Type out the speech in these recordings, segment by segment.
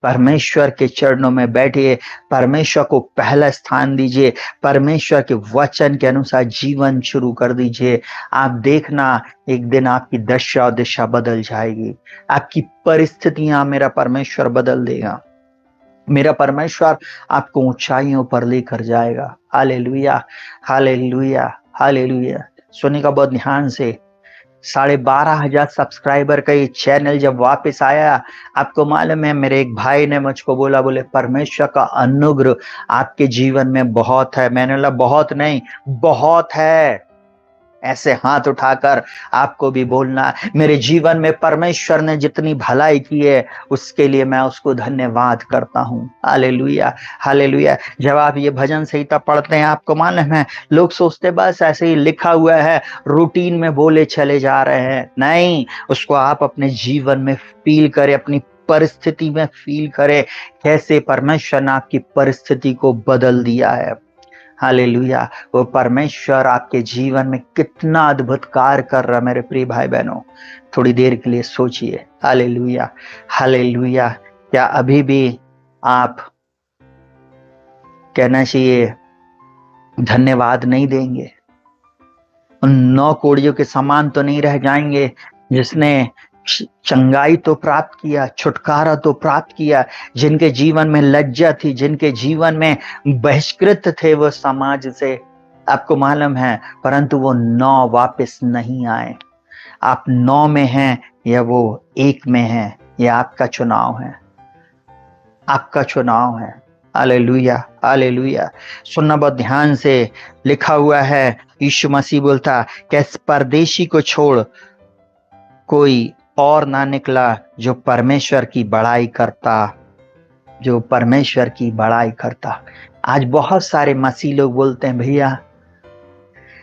परमेश्वर के चरणों में बैठिए, परमेश्वर को पहला स्थान दीजिए, परमेश्वर के वचन के अनुसार जीवन शुरू कर दीजिए। आप देखना एक दिन आपकी दशा और दिशा बदल जाएगी, आपकी परिस्थितियां मेरा परमेश्वर बदल देगा, मेरा परमेश्वर आपको ऊंचाइयों पर लेकर जाएगा। Hallelujah, hallelujah, hallelujah. सुनिएगा बहुत ध्यान से, 12,500 सब्सक्राइबर का ये चैनल जब वापस आया, आपको मालूम है मेरे एक भाई ने मुझको बोला, बोले परमेश्वर का अनुग्रह आपके जीवन में बहुत है। मैंने बोला बहुत नहीं, बहुत है। ऐसे हाथ उठाकर आपको भी बोलना, मेरे जीवन में परमेश्वर ने जितनी भलाई की है उसके लिए मैं उसको धन्यवाद करता हूँ। Hallelujah, hallelujah. जब आप ये भजन संहिता पढ़ते हैं, आपको मालूम है लोग सोचते बस ऐसे ही लिखा हुआ है, रूटीन में बोले चले जा रहे हैं। नहीं, उसको आप अपने जीवन में फील करें, अपनी परिस्थिति में फील करें, कैसे परमेश्वर ने आपकी परिस्थिति को बदल दिया है। हालेलुया। वो परमेश्वर आपके जीवन में कितना अद्भुत कार्य कर रहा है मेरे प्रिय भाई बहनों। थोड़ी देर के लिए सोचिए। Hallelujah, hallelujah. क्या अभी भी आप कहना चाहिए धन्यवाद नहीं देंगे? उन 9 कोड़ियों के समान तो नहीं रह जाएंगे जिसने चंगाई तो प्राप्त किया, छुटकारा तो प्राप्त किया, जिनके जीवन में लज्जा थी, जिनके जीवन में बहिष्कृत थे वो समाज से, आपको मालूम है, परंतु वो 9 वापस नहीं आए। आप 9 में हैं या वो 1 में हैं, ये आपका चुनाव है, आपका चुनाव है। Hallelujah, hallelujah. सुनना बहुत ध्यान से, लिखा हुआ है यीशु मसीह बोलता, कैसे परदेशी को छोड़ कोई और ना निकला जो परमेश्वर की बड़ाई करता, जो परमेश्वर की बड़ाई करता। आज बहुत सारे मसीह लोग बोलते हैं भैया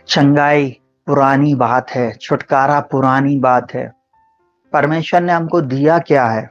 चंगाई पुरानी बात है, छुटकारा पुरानी बात है, परमेश्वर ने हमको दिया क्या है?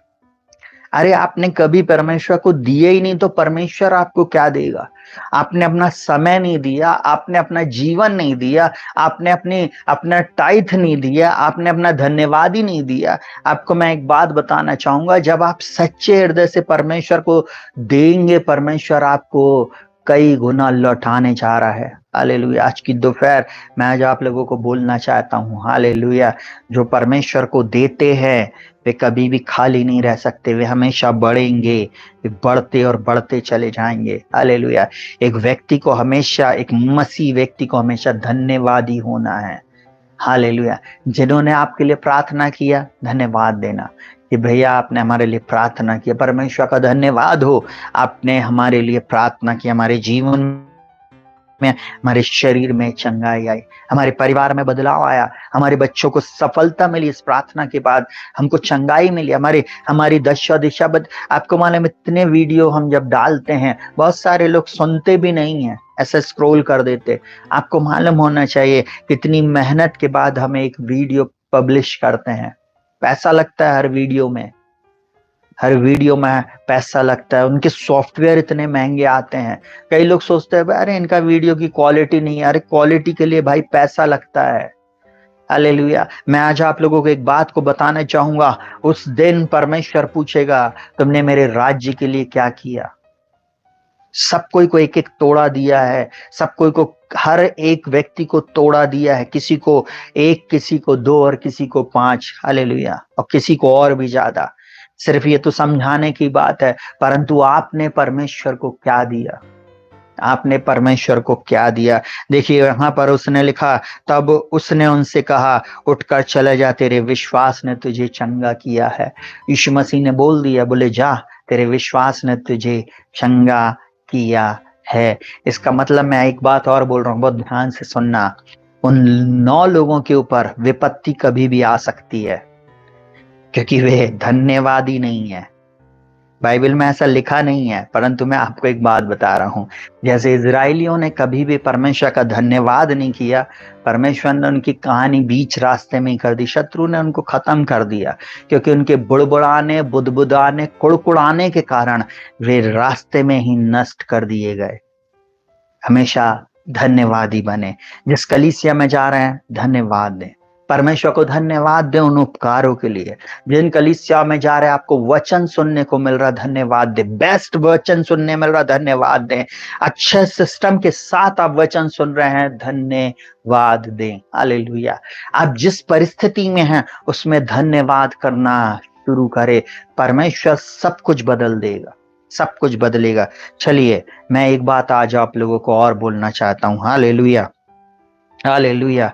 अरे आपने कभी परमेश्वर को दिए ही नहीं तो परमेश्वर आपको क्या देगा? आपने अपना समय नहीं दिया, आपने अपना जीवन नहीं दिया, आपने अपना टाइथ नहीं दिया, आपने अपना धन्यवाद ही नहीं दिया। आपको मैं एक बात बताना चाहूंगा, जब आप सच्चे हृदय से परमेश्वर को देंगे, परमेश्वर आपको कई गुना लौटाने जा रहा है। हालेलुया। आज की दोपहर मैं आज आप लोगों को बोलना चाहता हूँ, हालेलुया, जो परमेश्वर को देते हैं वे कभी भी खाली नहीं रह सकते, वे हमेशा बढ़ेंगे, वे बढ़ते और बढ़ते चले जाएंगे। हालेलुया। एक व्यक्ति को हमेशा, एक मसीह व्यक्ति को हमेशा धन्यवादी होना है। हालेलुया। जिन्होंने आपके लिए प्रार्थना किया, धन्यवाद देना कि भैया आपने हमारे लिए प्रार्थना किया, परमेश्वर का धन्यवाद हो, आपने हमारे लिए प्रार्थना की, हमारे जीवन में, हमारे शरीर में चंगाई आई, हमारे परिवार में बदलाव आया, हमारे बच्चों को सफलता मिली, इस प्रार्थना के बाद हमको चंगाई मिली, हमारी दशा दिशा आपको मालूम, इतने वीडियो हम जब डालते हैं बहुत सारे लोग सुनते भी नहीं है, ऐसे स्क्रॉल कर देते। आपको मालूम होना चाहिए कितनी मेहनत के बाद हम एक वीडियो पब्लिश करते हैं, पैसा लगता है हर वीडियो में, हर वीडियो में पैसा लगता है, उनके सॉफ्टवेयर इतने महंगे आते हैं। कई लोग सोचते हैं अरे इनका वीडियो की क्वालिटी नहीं है, अरे क्वालिटी के लिए भाई पैसा लगता है। हालेलुया। मैं आज आप लोगों को एक बात को बताना चाहूंगा, उस दिन परमेश्वर पूछेगा तुमने मेरे राज्य के लिए क्या किया? सब कोई को एक एक तोड़ा दिया है, सब कोई को, हर एक व्यक्ति को तोड़ा दिया है, किसी को 1, किसी को 2 और किसी को 5। हालेलुया। और किसी को और भी ज्यादा। सिर्फ ये तो समझाने की बात है, परंतु आपने परमेश्वर को क्या दिया? आपने परमेश्वर को क्या दिया? देखिए यहाँ पर उसने लिखा, तब उसने उनसे कहा उठकर चले जा, तेरे विश्वास ने तुझे चंगा किया है। यीशु मसीह ने बोल दिया, बोले जा, तेरे विश्वास ने तुझे चंगा किया है। इसका मतलब मैं एक बात और बोल रहा हूँ, बहुत ध्यान से सुनना, उन 9 लोगों के ऊपर विपत्ति कभी भी आ सकती है क्योंकि वे धन्यवादी नहीं है। बाइबल में ऐसा लिखा नहीं है, परंतु मैं आपको एक बात बता रहा हूं, जैसे इजराइलियों ने कभी भी परमेश्वर का धन्यवाद नहीं किया, परमेश्वर ने उनकी कहानी बीच रास्ते में ही कर दी, शत्रु ने उनको खत्म कर दिया, क्योंकि उनके बुड़बुड़ाने, बुदबुदाने, कुड़कुड़ाने के कारण वे रास्ते में ही नष्ट कर दिए गए। हमेशा धन्यवादी बने। जिस कलीसिया में जा रहे हैं धन्यवाद दें, परमेश्वर को धन्यवाद दें उन उपकारों के लिए। जिन कलीसिया में जा रहे हैं आपको वचन सुनने को मिल रहा, धन्यवाद दें। बेस्ट वचन सुनने मिल रहा, धन्यवाद दें। अच्छे सिस्टम के साथ आप वचन सुन रहे हैं, धन्यवाद दें। हालेलुया। आप जिस परिस्थिति में हैं उसमें धन्यवाद करना शुरू करें, परमेश्वर सब कुछ बदल देगा, सब कुछ बदलेगा। चलिए मैं एक बात आज आप लोगों को और बोलना चाहता हूं। Hallelujah, hallelujah,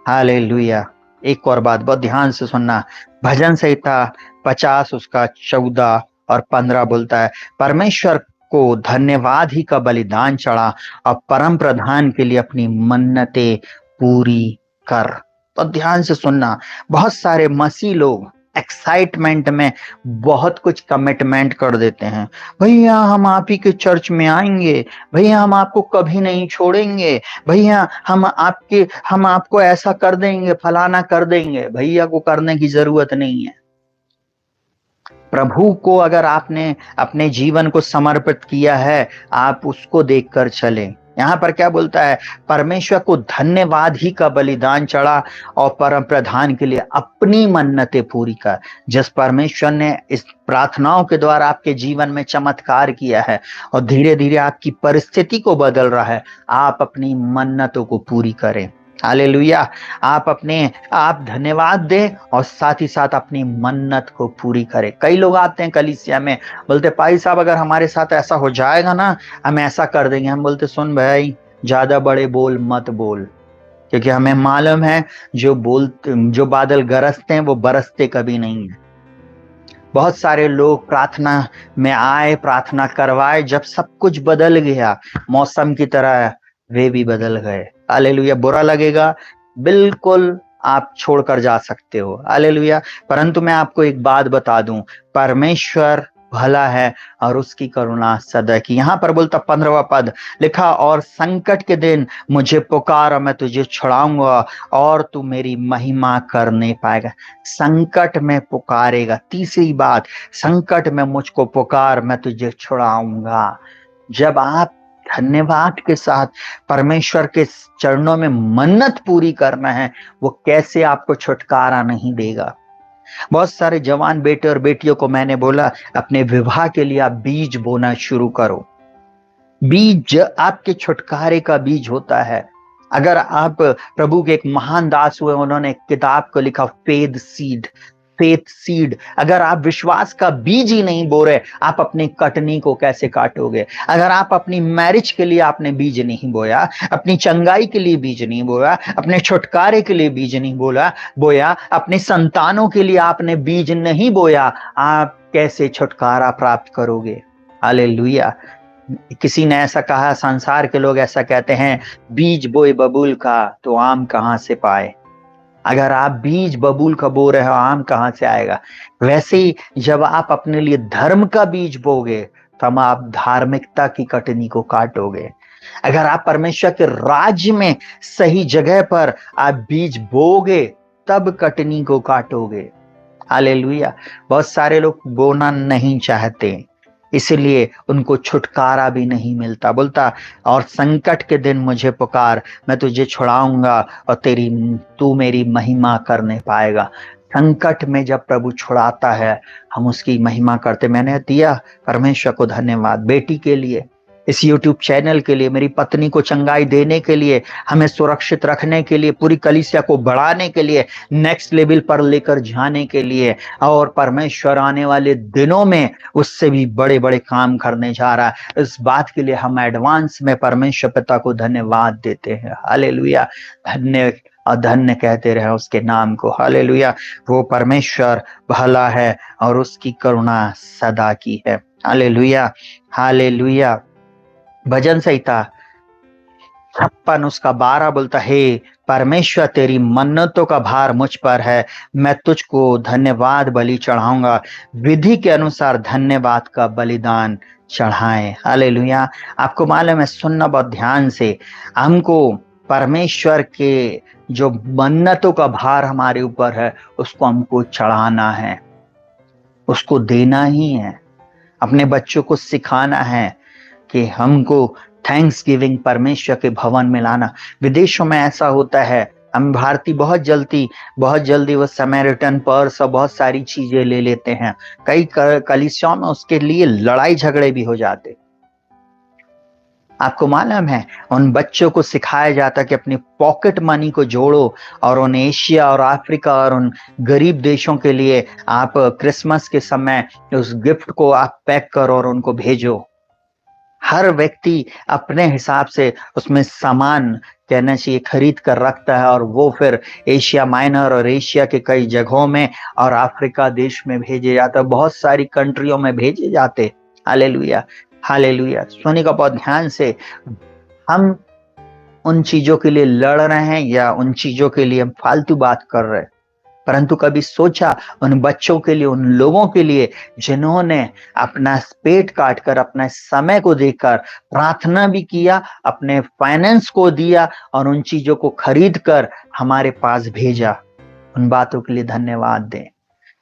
hallelujah. एक और बात बहुत ध्यान से सुनना। भजन संहिता 50 उसका 14 और 15 बोलता है, परमेश्वर को धन्यवाद ही का बलिदान चढ़ा और परम प्रधान के लिए अपनी मन्नतें पूरी कर। तो ध्यान से सुनना। बहुत सारे मसीह लोग एक्साइटमेंट में बहुत कुछ कमिटमेंट कर देते हैं। भैया हम आप ही के चर्च में आएंगे, भैया हम आपको कभी नहीं छोड़ेंगे, भैया हम आपको ऐसा कर देंगे, फलाना कर देंगे। भैया को करने की जरूरत नहीं है। प्रभु को अगर आपने अपने जीवन को समर्पित किया है, आप उसको देखकर चलें। यहां पर क्या बोलता है, परमेश्वर को धन्यवाद ही का बलिदान चढ़ा और परम प्रधान के लिए अपनी मन्नतें पूरी कर। जिस परमेश्वर ने इस प्रार्थनाओं के द्वारा आपके जीवन में चमत्कार किया है और धीरे धीरे आपकी परिस्थिति को बदल रहा है, आप अपनी मन्नतों को पूरी करें। हालेलुया। आप धन्यवाद दें और साथ ही साथ अपनी मन्नत को पूरी करें। कई लोग आते हैं कलीसिया में, बोलते भाई साहब अगर हमारे साथ ऐसा हो जाएगा ना, हम ऐसा कर देंगे। हम बोलते सुन भाई, ज्यादा बड़े बोल मत बोल, क्योंकि हमें मालूम है जो बादल गरजते हैं वो बरसते कभी नहीं है। बहुत सारे लोग प्रार्थना में आए, प्रार्थना करवाए, जब सब कुछ बदल गया, मौसम की तरह वे भी बदल गए। हालेलुया। बुरा लगेगा, बिल्कुल आप छोड़कर जा सकते हो। हालेलुया। परंतु मैं आपको एक बात बता दूं, परमेश्वर भला है और उसकी करुणा सदा की। यहां पर बोलता 15वां पद लिखा, और संकट के दिन मुझे पुकार और मैं तुझे छुड़ाऊंगा और तू मेरी महिमा करने पाएगा। संकट में पुकारेगा। तीसरी बात, संकट में मुझको पुकार, मैं तुझे छुड़ाऊंगा। जब आप धन्यवाद के साथ परमेश्वर के चरणों में मन्नत पूरी करना है, वो कैसे आपको छुटकारा नहीं देगा। बहुत सारे जवान बेटे और बेटियों को मैंने बोला, अपने विवाह के लिए आप बीज बोना शुरू करो। बीज आपके छुटकारे का बीज होता है। अगर आप प्रभु के एक महान दास हुए, उन्होंने एक किताब को लिखा, फेथ सीड। अगर आप विश्वास का बीज ही नहीं बो रहे, आप अपनी कटनी को कैसे काटोगे। अगर आप अपनी मैरिज के लिए आपने बीज नहीं बोया, अपनी चंगाई के लिए बीज नहीं बोया, अपने छुटकारे के लिए बीज नहीं बोया, अपने संतानों के लिए आपने बीज नहीं बोया, आप कैसे छुटकारा प्राप्त करोगे। हालेलुया। किसी ने ऐसा कहा, संसार के लोग ऐसा कहते हैं, बीज बोए बबूल का तो आम कहां से पाए। अगर आप बीज बबूल का बो रहे हो, आम कहां से आएगा। वैसे ही जब आप अपने लिए धर्म का बीज बोगे, तब आप धार्मिकता की कटनी को काटोगे। अगर आप परमेश्वर के राज्य में सही जगह पर आप बीज बोगे, तब कटनी को काटोगे। हालेलुया। बहुत सारे लोग बोना नहीं चाहते, इसलिए उनको छुटकारा भी नहीं मिलता। बोलता, और संकट के दिन मुझे पुकार, मैं तुझे छुड़ाऊंगा और तू मेरी महिमा करने पाएगा। संकट में जब प्रभु छुड़ाता है, हम उसकी महिमा करते। मैंने दिया परमेश्वर को धन्यवाद बेटी के लिए, इस YouTube चैनल के लिए, मेरी पत्नी को चंगाई देने के लिए, हमें सुरक्षित रखने के लिए, पूरी कलीसिया को बढ़ाने के लिए, नेक्स्ट लेवल पर लेकर जाने के लिए, और परमेश्वर आने वाले दिनों में उससे भी बड़े बड़े काम करने जा रहा है। इस बात के लिए हम एडवांस में परमेश्वर पिता को धन्यवाद देते हैं। हालेलुया। धन्य और धन्य कहते रहे उसके नाम को। हालेलुया। वो परमेश्वर भला है और उसकी करुणा सदा की है। Hallelujah, hallelujah. भजन संहिता 56 उसका 12 बोलता, हे परमेश्वर तेरी मन्नतों का भार मुझ पर है, मैं तुझको धन्यवाद बलि चढ़ाऊंगा। विधि के अनुसार धन्यवाद का बलिदान चढ़ाएं। हालेलुया। आपको मालूम है, सुनना बहुत ध्यान से, हमको परमेश्वर के जो मन्नतों का भार हमारे ऊपर है, उसको हमको चढ़ाना है, उसको देना ही है। अपने बच्चों को सिखाना है कि हमको थैंक्स गिविंग परमेश्वर के भवन में लाना। विदेशों में ऐसा होता है, हम भारतीय बहुत जल्दी वो समैरिटन पर्स और बहुत सारी चीजें ले लेते हैं। कई कलीसियाओं में उसके लिए लड़ाई झगड़े भी हो जाते। आपको मालूम है, उन बच्चों को सिखाया जाता कि अपनी पॉकेट मनी को जोड़ो और उन एशिया और अफ्रीका और उन गरीब देशों के लिए आप क्रिसमस के समय उस गिफ्ट को आप पैक करो और उनको भेजो। हर व्यक्ति अपने हिसाब से उसमें सामान कहना चाहिए खरीद कर रखता है और वो फिर एशिया माइनर और एशिया के कई जगहों में और अफ्रीका देश में भेजे जाते, बहुत सारी कंट्रियों में भेजे जाते। Hallelujah, hallelujah. सुनिएगा बहुत ध्यान से, हम उन चीजों के लिए लड़ रहे हैं या उन चीजों के लिए हम फालतू बात कर रहे हैं, परंतु कभी सोचा उन बच्चों के लिए, उन लोगों के लिए जिन्होंने अपना पेट काट कर, अपना समय को देकर प्रार्थना भी किया, अपने फाइनेंस को दिया और उन चीजों को खरीद कर हमारे पास भेजा। उन बातों के लिए धन्यवाद दें।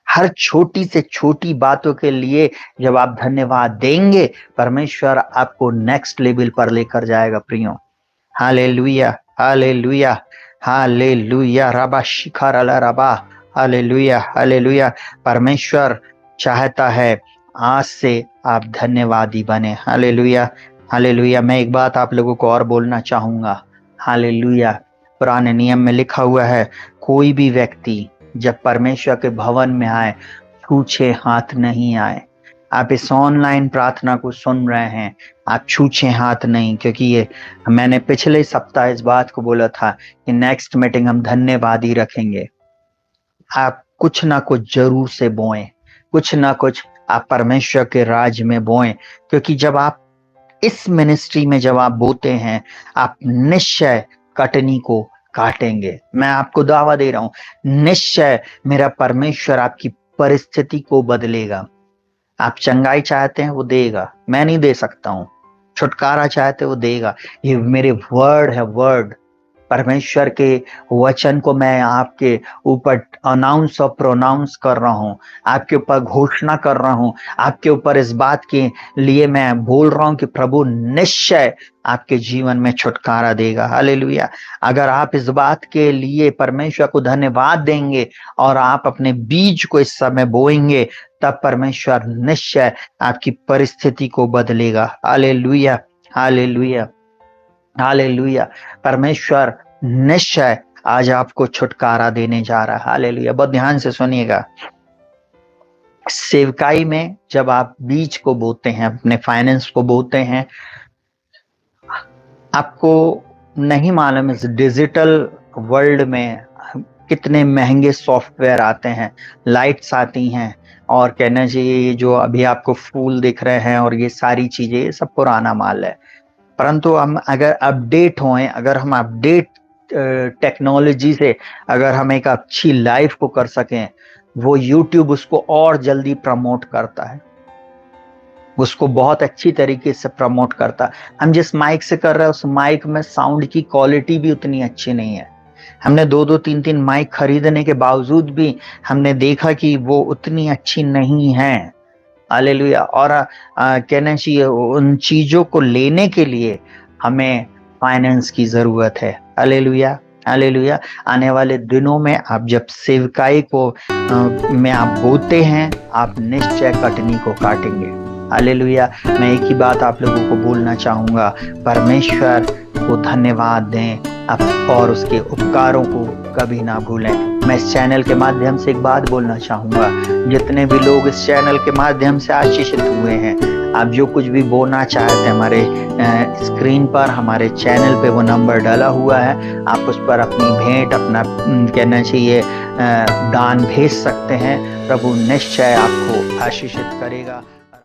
हर छोटी से छोटी बातों के लिए जब आप धन्यवाद देंगे, परमेश्वर आपको नेक्स्ट लेवल पर लेकर जाएगा प्रियो। Hallelujah, hallelujah, hallelujah. रबा शिखर अला रबा। Hallelujah, hallelujah. परमेश्वर चाहता है आज से आप धन्यवादी बने। Hallelujah, hallelujah. मैं एक बात आप लोगों को और बोलना चाहूंगा। हालेलुया। पुराने नियम में लिखा हुआ है, कोई भी व्यक्ति जब परमेश्वर के भवन में आए छूछे हाथ नहीं आए। आप इस ऑनलाइन प्रार्थना को सुन रहे हैं, आप छूछे हाथ नहीं, क्योंकि ये मैंने पिछले सप्ताह इस बात को बोला था कि नेक्स्ट मीटिंग हम धन्यवादी रखेंगे। आप कुछ ना कुछ जरूर से बोएं, कुछ ना कुछ आप परमेश्वर के राज में बोएं, क्योंकि जब आप इस मिनिस्ट्री में जब आप बोते हैं, आप निश्चय कटनी को काटेंगे। मैं आपको दावा दे रहा हूं, निश्चय मेरा परमेश्वर आपकी परिस्थिति को बदलेगा। आप चंगाई चाहते हैं, वो देगा, मैं नहीं दे सकता हूं। छुटकारा चाहते वो देगा, ये मेरे वर्ड है, वर्ड। परमेश्वर के वचन को मैं आपके ऊपर अनाउंस और प्रोनाउंस कर रहा हूं, आपके ऊपर घोषणा कर रहा हूं, आपके ऊपर इस बात के लिए मैं बोल रहा हूं कि प्रभु निश्चय आपके जीवन में छुटकारा देगा। हालेलुया। अगर आप इस बात के लिए परमेश्वर को धन्यवाद देंगे और आप अपने बीज को इस समय बोएंगे, तब परमेश्वर निश्चय आपकी परिस्थिति को बदलेगा। Hallelujah, hallelujah, hallelujah. परमेश्वर निश्चय आज आपको छुटकारा देने जा रहा है। हालेलुया। बहुत ध्यान से सुनिएगा। सेवकाई में जब आप बीज को बोते हैं, अपने फाइनेंस को बोते हैं, आपको नहीं मालूम इस डिजिटल वर्ल्ड में कितने महंगे सॉफ्टवेयर आते हैं, लाइट्स आती हैं, और कहना चाहिए ये जो अभी आपको फूल दिख रहे हैं और ये सारी चीजें, ये सब पुराना माल है। परंतु हम अगर अपडेट हों, अगर हम अपडेट टेक्नोलॉजी से अगर हम एक अच्छी लाइफ को कर सकें, वो यूट्यूब उसको और जल्दी प्रमोट करता है, उसको बहुत अच्छी तरीके से प्रमोट करता है। हम जिस माइक से कर रहे हैं उस माइक में साउंड की क्वालिटी भी उतनी अच्छी नहीं है। हमने 2-3 माइक खरीदने के बावजूद भी हमने देखा कि वो उतनी अच्छी नहीं है। हालेलुया। और कहना चाहिए उन चीजों को लेने के लिए हमें फाइनेंस की जरूरत है। Hallelujah, hallelujah. आने वाले दिनों में आप जब सेवकाई को में आप बोते हैं, आप निश्चय कटनी को काटेंगे। हालेलुया। मैं एक ही बात आप लोगों को बोलना चाहूंगा, परमेश्वर को धन्यवाद दें आप और उसके उपकारों को कभी ना भूलें। मैं इस चैनल के माध्यम से एक बात बोलना चाहूंगा, जितने भी लोग इस चैनल के माध्यम से आशीषित हुए हैं, आप जो कुछ भी बोलना चाहते हैं, हमारे स्क्रीन पर हमारे चैनल पे वो नंबर डाला हुआ है, आप उस पर अपनी भेंट, अपना कहना चाहिए दान भेज सकते हैं। प्रभु निश्चय आपको आशीषित करेगा।